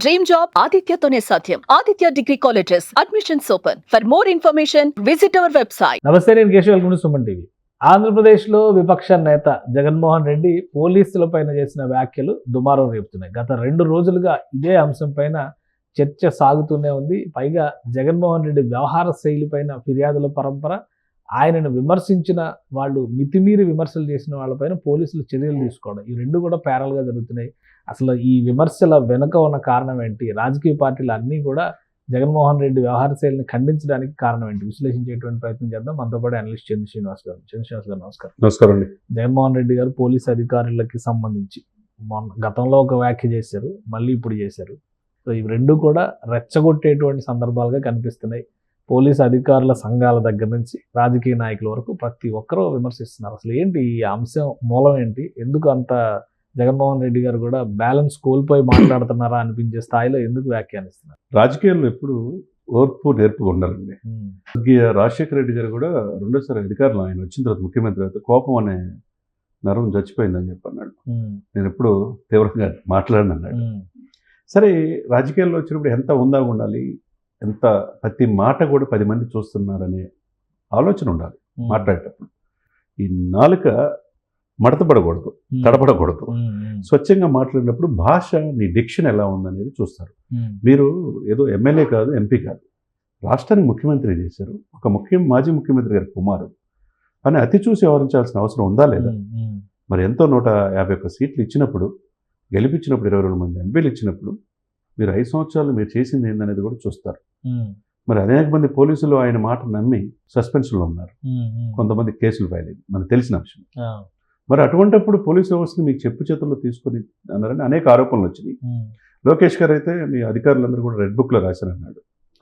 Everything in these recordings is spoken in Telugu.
డ్రీమ్ జాబ్ ఆదిత్యతోనే సాధ్యం. Aditya degree colleges admissions open. For more information visit our website. నమస్తే, నేను Keshav. Welcome to Suman TV. ఆంధ్రప్రదేశ్లో విపక్ష నేత జగన్మోహన్ రెడ్డి పోలీసుల పైన చేసిన వ్యాఖ్యలు దుమారం రేపుతున్నాయి. గత 2 రోజులుగా ఇదే అంశం పైన చర్చ సాగుతూనే ఉంది. పైగా జగన్మోహన్ రెడ్డి వ్యవహార శైలి పైన ఫిర్యాదుల పరంపర, ఆయనను విమర్శించిన వాళ్ళు, మితిమీరి విమర్శలు చేసిన వాళ్ళపైన పోలీసులు చర్యలు తీసుకోవడం, ఈ 2 కూడా ప్యారల్గా జరుగుతున్నాయి. అసలు ఈ విమర్శల వెనుక ఉన్న కారణం ఏంటి? రాజకీయ పార్టీలు అన్నీ కూడా జగన్మోహన్ రెడ్డి వ్యవహార శైలిని ఖండించడానికి కారణం ఏంటి? విశ్లేషించేటువంటి ప్రయత్నం చేద్దాం. మనతో పాటు అనలిస్ట్ చంద్ర శ్రీనివాస్ గారు. నమస్కారం. నమస్కారం అండి. జగన్మోహన్ రెడ్డి గారు పోలీస్ అధికారులకి సంబంధించి గతంలో ఒక వ్యాఖ్య చేశారు, మళ్ళీ ఇప్పుడు చేశారు. సో ఇవి 2 కూడా రెచ్చగొట్టేటువంటి సందర్భాలుగా కనిపిస్తున్నాయి. పోలీసు అధికారుల సంఘాల దగ్గర నుంచి రాజకీయ నాయకుల వరకు ప్రతి ఒక్కరూ విమర్శిస్తున్నారు. అసలు ఏంటి ఈ అంశం మూలం ఏంటి? ఎందుకు అంత జగన్మోహన్ రెడ్డి గారు కూడా బ్యాలెన్స్ కోల్పోయి మాట్లాడుతున్నారా అనిపించే స్థాయిలో ఎందుకు వ్యాఖ్యానిస్తున్నారు? రాజకీయాల్లో ఎప్పుడు ఓర్పు నేర్పుగా ఉండాలండి. రాజశేఖర రెడ్డి గారు కూడా రెండోసారి అధికారులు ఆయన వచ్చిన తర్వాత, ముఖ్యమంత్రి తర్వాత కోపం అనే నరం చచ్చిపోయిందని చెప్పి అన్నాడు. నేను ఎప్పుడు తీవ్రంగా మాట్లాడిన అన్నాడు. సరే, రాజకీయాల్లో వచ్చినప్పుడు ఎంత ఉందా ఉండాలి, ఎంత ప్రతి మాట కూడా 10 మంది చూస్తున్నారనే ఆలోచన ఉండాలి మాట్లాడేటప్పుడు. ఈ నాలుక మడతపడకూడదు, తడపడకూడదు. స్వచ్ఛంగా మాట్లాడినప్పుడు భాష, నీ డిక్షన్ ఎలా ఉందనేది చూస్తారు. మీరు ఏదో ఎమ్మెల్యే కాదు, ఎంపీ కాదు, రాష్ట్రానికి ముఖ్యమంత్రి చేశారు. ఒక మాజీ ముఖ్యమంత్రి గారి కుమారుడు అని అతి చూసి వ్యవహరించాల్సిన అవసరం ఉందా లేదా? మరి ఎంతో 151 సీట్లు ఇచ్చినప్పుడు, గెలిపించినప్పుడు, 22 మంది ఎంపీలు ఇచ్చినప్పుడు, మీరు 5 సంవత్సరాలు మీరు చేసింది ఏందనేది కూడా చూస్తారు. మరి అనేక మంది పోలీసులు ఆయన మాట నమ్మి సస్పెన్షన్లో ఉన్నారు. కొంతమంది కేసులు ఫైల్ అయ్యింది, మనకు తెలిసిన అంశం. మరి అటువంటిప్పుడు పోలీసు వ్యవస్థను మీకు చెప్పు చేతుల్లో తీసుకొని అన్నారని అనేక ఆరోపణలు వచ్చినాయి. లోకేష్ గారు అయితే మీ అధికారులందరూ కూడా రెడ్ బుక్లో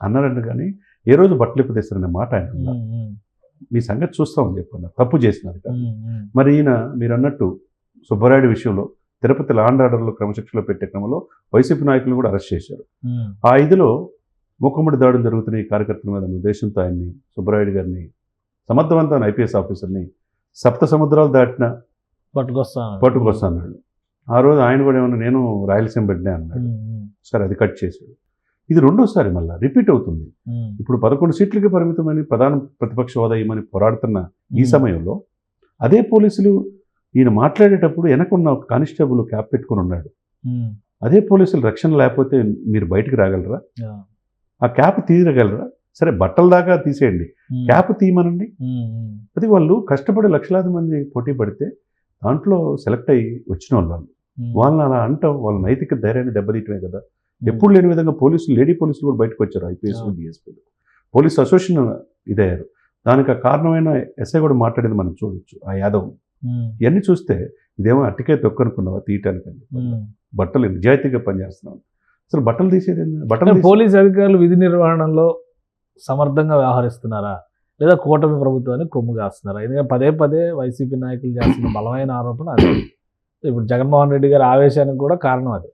అన్నారంట, కానీ ఏ రోజు బట్టలు ఇప్పదీస్తారనే మాట ఆయన అన్నారు. మీ సంగతి చూస్తామని చెప్పన్నారు, తప్పు చేసిన అధికారులు. మరి ఈయన మీరు అన్నట్టు సుబ్బరాయుడు విషయంలో తిరుపతి లాండ్ ఆర్డర్లో క్రమశిక్షణలో పెట్టే క్రమంలో వైసీపీ నాయకులను కూడా అరెస్ట్ చేశారు. ఆ ఇదిలో మూకుమ్మడి దాడులు జరుగుతున్న ఈ కార్యకర్తల మీద ఉద్దేశంతో ఆయన్ని, సుబ్బరాయుడు గారిని, సమర్థవంతమైన ఐపీఎస్ ఆఫీసర్ని, సప్త సముద్రాలు దాటిన పట్టుకొస్తాను. ఆ రోజు ఆయన కూడా ఏమన్నా నేను రాయలసీమ బిడ్డే అన్నాడు. సరే, అది కట్ చేశాడు. ఇది రెండోసారి మళ్ళీ రిపీట్ అవుతుంది. ఇప్పుడు 11 సీట్లకి పరిమితమని ప్రధాన ప్రతిపక్ష హోదా ఇవ్వమని పోరాడుతున్న ఈ సమయంలో అదే పోలీసులు ఈయన మాట్లాడేటప్పుడు వెనకున్న ఒక కానిస్టేబుల్ క్యాప్ పెట్టుకుని ఉన్నాడు. అదే పోలీసులు రక్షణ లేకపోతే మీరు బయటకు రాగలరా? ఆ క్యాప్ తీయగలరా? సరే, బట్టల దాకా తీసేయండి, క్యాప్ తీయమనండి. అది వాళ్ళు కష్టపడి లక్షలాది మంది పోటీ పడితే దాంట్లో సెలెక్ట్ అయ్యి వచ్చిన వాళ్ళని అలా అంటాం, వాళ్ళ నైతిక ధైర్యాన్ని దెబ్బతీయటమే కదా. ఎప్పుడు లేని విధంగా పోలీసులు, లేడీ పోలీసులు కూడా బయటకు వచ్చారు. ఐపీఎస్లు, డిఎస్పీలు, పోలీస్ అసోసియేషన్ ఇదయ్యారు. దానికి కారణమైన ఎస్ఐ కూడా మాట్లాడేది మనం చూడొచ్చు. ఆ యాదవ్ ఇవన్నీ చూస్తే ఇదేమో అట్టికే తొక్కనుకున్నావా తీయటానికండి, బట్టలు నిజాయితీగా పనిచేస్తున్నాం. అసలు బట్టలు తీసేది బట్టలు. పోలీస్ అధికారులు విధి నిర్వహణలో సమర్థంగా వ్యవహరిస్తున్నారా, లేదా కూటమి ప్రభుత్వాన్ని కొమ్ము కాస్తున్నారా? ఎందుకంటే పదే పదే వైసీపీ నాయకులు చేస్తున్న బలమైన ఆరోపణ అదే. ఇప్పుడు జగన్మోహన్ రెడ్డి గారి ఆవేశానికి కూడా కారణం అదే.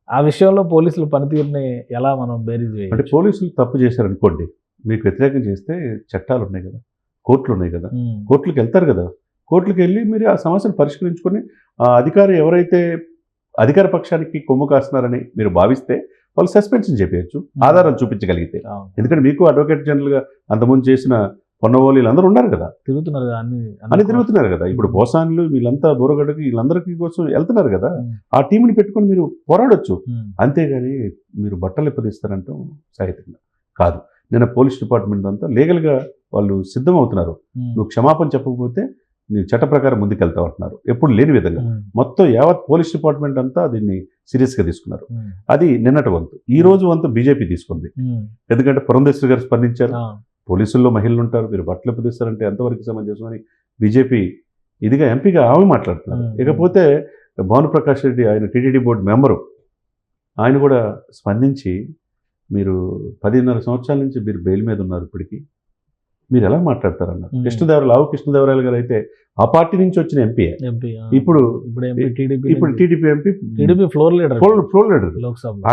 ఆ విషయంలో పోలీసుల పనితీరుని ఎలా మనం బేరీజ్ వేయాలి? అంటే పోలీసులు తప్పు చేశారనుకోండి, మీకు వ్యతిరేకం చేస్తే చట్టాలు ఉన్నాయి కదా, కోర్టులు ఉన్నాయి కదా, కోర్టులకు వెళ్తారు కదా. కోర్టులకు వెళ్ళి మీరు ఆ సమస్యను పరిష్కరించుకొని, ఆ అధికారి ఎవరైతే అధికార పక్షానికి కొమ్ము కాస్తున్నారని మీరు భావిస్తే వాళ్ళు సస్పెన్షన్ చెప్పవచ్చు, ఆధారాలు చూపించగలిగితే. ఎందుకంటే మీకు అడ్వకేట్ జనరల్గా అంతకుముందు చేసిన పొన్నవోలు వీళ్ళందరూ ఉన్నారు కదా, తిరుగుతున్నారు కదా. ఇప్పుడు బోసాన్లు వీళ్ళంతా బోరగడ్డకి వీళ్ళందరికీ కోసం వెళ్తున్నారు కదా. ఆ టీంని పెట్టుకొని మీరు పోరాడొచ్చు. అంతేగాని మీరు బట్టలు ఇప్పదీస్తారంటాం సాహిత్యంగా కాదు. నేను పోలీస్ డిపార్ట్మెంట్ అంతా లీగల్గా వాళ్ళు సిద్ధం అవుతున్నారు. నువ్వు క్షమాపణ చెప్పకపోతే నేను చట్ట ప్రకారం ముందుకెళ్తావు అంటున్నారు. ఎప్పుడు లేని విధంగా మొత్తం యావత్ పోలీస్ డిపార్ట్మెంట్ అంతా దీన్ని సీరియస్గా తీసుకున్నారు. అది నిన్నటి వంతు. ఈ రోజు వంతు బీజేపీ తీసుకుంది. ఎందుకంటే పురంధేశ్వరి గారు స్పందించారు. పోలీసుల్లో మహిళలు ఉంటారు, మీరు బట్టలు పిలుస్తారంటే ఎంతవరకు సమంజసం అని బీజేపీ ఇదిగా ఎంపీగా ఆమె మాట్లాడుతున్నారు. ఇకపోతే భానుప్రకాష్ రెడ్డి, ఆయన టీటీడీ బోర్డు మెంబరు, ఆయన కూడా స్పందించి మీరు 10.5 సంవత్సరాల నుంచి మీరు బెయిల్ మీద ఉన్నారు, ఇప్పటికీ మీరు ఎలా మాట్లాడతారన్నారు. కృష్ణదేవరాయలు గారు అయితే ఆ పార్టీ నుంచి వచ్చిన ఎంపీ. ఇప్పుడు టీడీపీ ఎంపీ, ఫ్లోర్ లీడర్,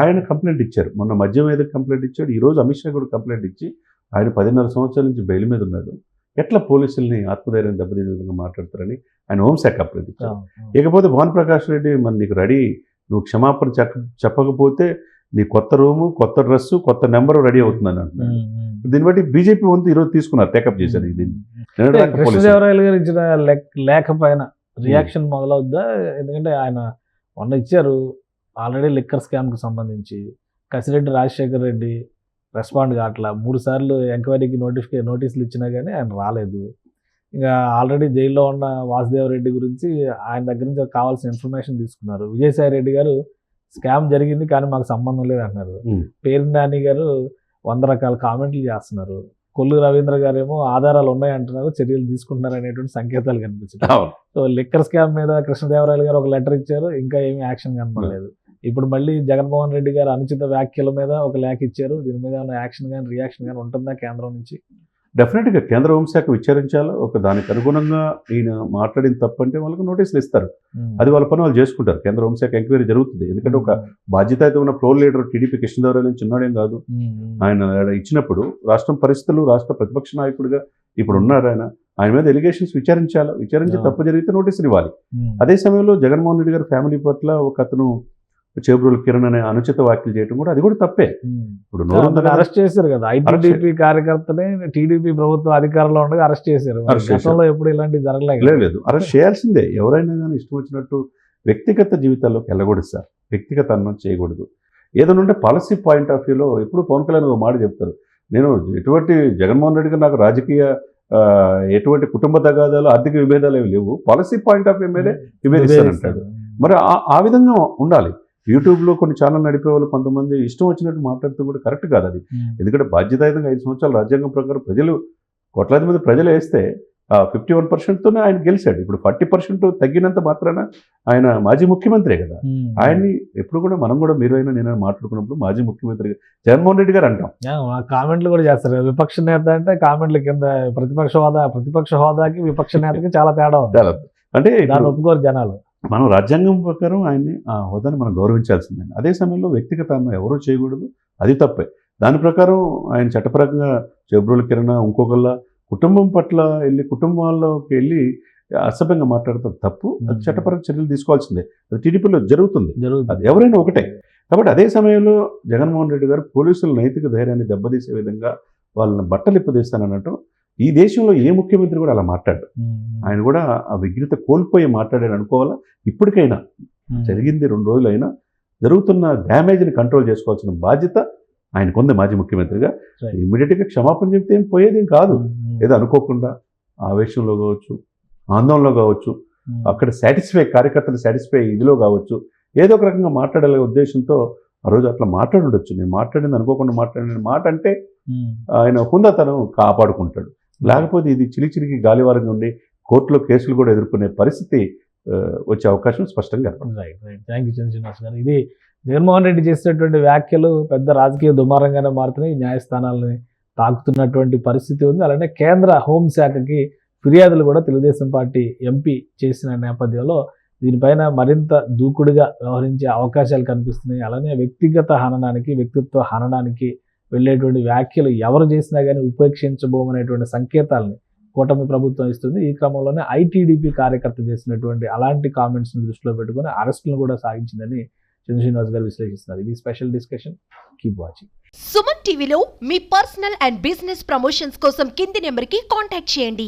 ఆయన కంప్లైంట్ ఇచ్చారు. మొన్న మద్యం మీద కంప్లైంట్ ఇచ్చాడు. ఈ రోజు అమిత్ షా కూడా కంప్లైంట్ ఇచ్చి ఆయన 10.5 సంవత్సరాల నుంచి బెయిల్ మీద ఉన్నాడు. ఎట్లా పోలీసుల్ని ఆత్మధైర్యం దెబ్బతీసే విధంగా మాట్లాడతారని ఆయన హోంశాఖ కంప్లైంట్ ఇచ్చారు. ఇకపోతే భానుప్రకాష్ రెడ్డి, మన నీకు రెడీ నువ్వు క్షమాపణ చెప్పకపోతే నీ కొత్త రూము, కొత్త డ్రెస్సు, కొత్త నెంబరు రెడీ అవుతుందని అంటున్నాడు. దీన్ని బట్టి బీజేపీ వంతు ఈరోజు తీసుకున్నారు, టేకప్ చేశారు. కృష్ణదేవరాయలు గారు ఇచ్చిన లేఖ పైన రియాక్షన్ మొదలవుద్దా? ఎందుకంటే ఆయన మొన్న ఇచ్చారు ఆల్రెడీ లిక్కర్ స్కామ్కి సంబంధించి. కసిరెడ్డి రాజశేఖర్ రెడ్డి రెస్పాండ్ కావట్లా, 3 సార్లు ఎంక్వైరీకి నోటీసులు ఇచ్చినా కానీ ఆయన రాలేదు. ఇంకా ఆల్రెడీ జైల్లో ఉన్న వాసుదేవరెడ్డి గురించి ఆయన దగ్గర నుంచి కావాల్సిన ఇన్ఫర్మేషన్ తీసుకున్నారు. విజయసాయి రెడ్డి గారు స్కామ్ జరిగింది కానీ మాకు సంబంధం లేదు అంటున్నారు. పేరు నాని గారు 100 రకాల కామెంట్లు చేస్తున్నారు. కొల్లు రవీంద్ర గారు ఏమో ఆధారాలు ఉన్నాయంటున్నారు, చర్యలు తీసుకుంటున్నారు అనేటువంటి సంకేతాలు కనిపించాయి. సో లిక్కర్ స్కామ్ మీద కృష్ణదేవరాయలు గారు ఒక లెటర్ ఇచ్చారు, ఇంకా ఏమీ యాక్షన్ కనపడలేదు. ఇప్పుడు మళ్ళీ జగన్మోహన్ రెడ్డి గారు అనుచిత వ్యాఖ్యల మీద ఒక లేఖ ఇచ్చారు. దీని మీద ఏమైనా యాక్షన్ కానీ రియాక్షన్ కానీ ఉంటుందా కేంద్రం నుంచి? డెఫినెట్గా కేంద్ర హోంశాఖ విచారించాలి. దానికి అనుగుణంగా ఈయన మాట్లాడిన తప్పంటే వాళ్ళకి నోటీసులు ఇస్తారు. అది వాళ్ళ పని వాళ్ళు చేసుకుంటారు. కేంద్ర హోంశాఖ ఎంక్వైరీ జరుగుతుంది. ఎందుకంటే ఒక బాధ్యత అయితే ఉన్న ఫ్లోర్ లీడర్ టీడీపీ కృష్ణదేవరాయలు చిన్నోడేం కాదు. ఆయన ఇచ్చినప్పుడు రాష్ట్రం పరిస్థితులు, రాష్ట్ర ప్రతిపక్ష నాయకుడిగా ఇప్పుడు ఉన్నారు ఆయన మీద ఎలిగేషన్స్ విచారించి తప్పు జరిగితే నోటీసులు ఇవ్వాలి. అదే సమయంలో జగన్మోహన్ రెడ్డి గారి ఫ్యామిలీ పట్ల ఒక అతను చేబ్రోలు కిరణ్ అనే అనుచిత వ్యాఖ్యలు చేయడం కూడా అది కూడా తప్పే. ఇప్పుడు అరెస్ట్ చేశారు కదా ఐటీడీపీ కార్యకర్తనే, టీడీపీ ప్రభుత్వం అధికారంలో ఉండగా అరెస్ట్ చేశారు. గతంలో ఎప్పుడు ఇలాంటివి లేదు. అరెస్ట్ చేయాల్సిందే. ఎవరైనా కానీ ఇష్టం వచ్చినట్టు వ్యక్తిగత జీవితాల్లోకి వెళ్ళకూడదు సార్. వ్యక్తిగత అన్నం చేయకూడదు. ఏదైనా ఉంటే పాలసీ పాయింట్ ఆఫ్ వ్యూలో ఎప్పుడు పవన్ కళ్యాణ్ ఒక మాట చెప్తారు, నేను ఎటువంటి జగన్మోహన్ రెడ్డి గారు నాకు రాజకీయ ఎటువంటి కుటుంబ తగాదాలు, ఆర్థిక విభేదాలు ఏమి లేవు, పాలసీ పాయింట్ ఆఫ్ వ్యూ మీదే విభేదిస్తానంటాడు. మరి ఆ విధంగా ఉండాలి. యూట్యూబ్లో కొన్ని ఛానల్ నడిపే వాళ్ళు కొంతమంది ఇష్టం వచ్చినట్టు మాట్లాడుతూ కూడా కరెక్ట్ కాదు అది. ఎందుకంటే బాధ్యతాయుతంగా 5 సంవత్సరాలు రాజ్యాంగం ప్రకారం ప్రజలు కోట్లాది మంది ప్రజలు వేస్తే 51%తోనే ఆయన గెలిచాడు. ఇప్పుడు 40% తగ్గినంత మాత్రాన ఆయన మాజీ ముఖ్యమంత్రే కదా. ఆయన్ని ఎప్పుడు కూడా మనం కూడా మీరైనా నేను మాట్లాడుకున్నప్పుడు మాజీ ముఖ్యమంత్రి జగన్మోహన్ రెడ్డి గారు అంటాం. కామెంట్లు కూడా చేస్తారు. విపక్ష నేత అంటే కామెంట్ల కింద ప్రతిపక్ష హోదాకి విపక్ష నేతకి చాలా తేడా ఉంది. అంటే ఒప్పుకోరు జనాలు. మనం రాజ్యాంగం ప్రకారం ఆయన్ని ఆ హోదాని మనం గౌరవించాల్సిందే. అదే సమయంలో వ్యక్తిగత అన్నం ఎవరూ చేయకూడదు, అది తప్పే. దాని ప్రకారం ఆయన చట్టపరంగా చేబ్రోలు కిరణ్ ఇంకొకళ్ళ కుటుంబం పట్ల వెళ్ళి కుటుంబాల్లోకి వెళ్ళి అసభ్యంగా మాట్లాడతారు తప్పు. అది చట్టపరంగా చర్యలు తీసుకోవాల్సిందే. అది టీడీపీలో జరుగుతుంది. అది ఎవరైనా ఒకటే. కాబట్టి అదే సమయంలో జగన్మోహన్ రెడ్డి గారు పోలీసుల నైతిక ధైర్యాన్ని దెబ్బతీసే విధంగా వాళ్ళని బట్టలు ఇప్పదీస్తానన్నట్టు ఈ దేశంలో ఏ ముఖ్యమంత్రి కూడా అలా మాట్లాడు. ఆయన కూడా ఆ విఘ్నత కోల్పోయి మాట్లాడాడు అనుకోవాలా. ఇప్పటికైనా జరిగింది 2 రోజులైనా జరుగుతున్న డ్యామేజ్ని కంట్రోల్ చేసుకోవాల్సిన బాధ్యత ఆయనకుంది మాజీ ముఖ్యమంత్రిగా. ఇమ్మీడియట్గా క్షమాపణ చెప్తే ఏం పోయేదేం కాదు. ఏదో అనుకోకుండా ఆవేశంలో కావచ్చు, ఆందోళనలో కావచ్చు, అక్కడ కార్యకర్తలు సాటిస్ఫై ఇదిలో కావచ్చు, ఏదో ఒక రకంగా మాట్లాడాలనే ఉద్దేశంతో ఆ రోజు అట్లా మాట్లాడుండొచ్చు. నేను మాట్లాడింది అనుకోకుండా మాట్లాడిన మాట అంటే ఆయన హుందాతను కాపాడుకుంటాడు. లేకపోతే ఇది చిలిచిలికి గాలివారంగా ఉండి కోర్టులో కేసులు కూడా ఎదుర్కొనే పరిస్థితి వచ్చే అవకాశం స్పష్టంగా కనపడుతుంది. థ్యాంక్ యూ శ్రీనివాస్ గారు. ఇది జగన్మోహన్ రెడ్డి చేసినటువంటి వ్యాఖ్యలు పెద్ద రాజకీయ దుమారంగానే మారుతున్నాయి. న్యాయస్థానాలని తాకుతున్నటువంటి పరిస్థితి ఉంది. అలానే కేంద్ర హోంశాఖకి ఫిర్యాదులు కూడా తెలుగుదేశం పార్టీ ఎంపీ చేసిన నేపథ్యంలో దీనిపైన మరింత దూకుడుగా వ్యవహరించే అవకాశాలు కనిపిస్తున్నాయి. అలానే వ్యక్తిగత హననానికి, వ్యక్తిత్వ హననానికి వెళ్ళేటువంటి వ్యాఖ్యలు ఎవరు చేసినా కానీ ఉపేక్షించబోమనేటువంటి సంకేతాలని కూటమి ప్రభుత్వం ఇస్తుంది. ఈ క్రమంలోనే ఐటీడీపీ కార్యకర్త చేసినటువంటి అలాంటి కామెంట్స్ని దృష్టిలో పెట్టుకుని అరెస్టులను కూడా సాగించిందని శ్రీనివాస్ గారు విశ్లేషిస్తున్నారు. ఇది special discussion. Keep watching. Suman టీవీలో మీ పర్సనల్ అండ్ బిజినెస్ ప్రమోషన్స్ కోసం కింది నెంబర్కి కాంటాక్ట్ చేయండి.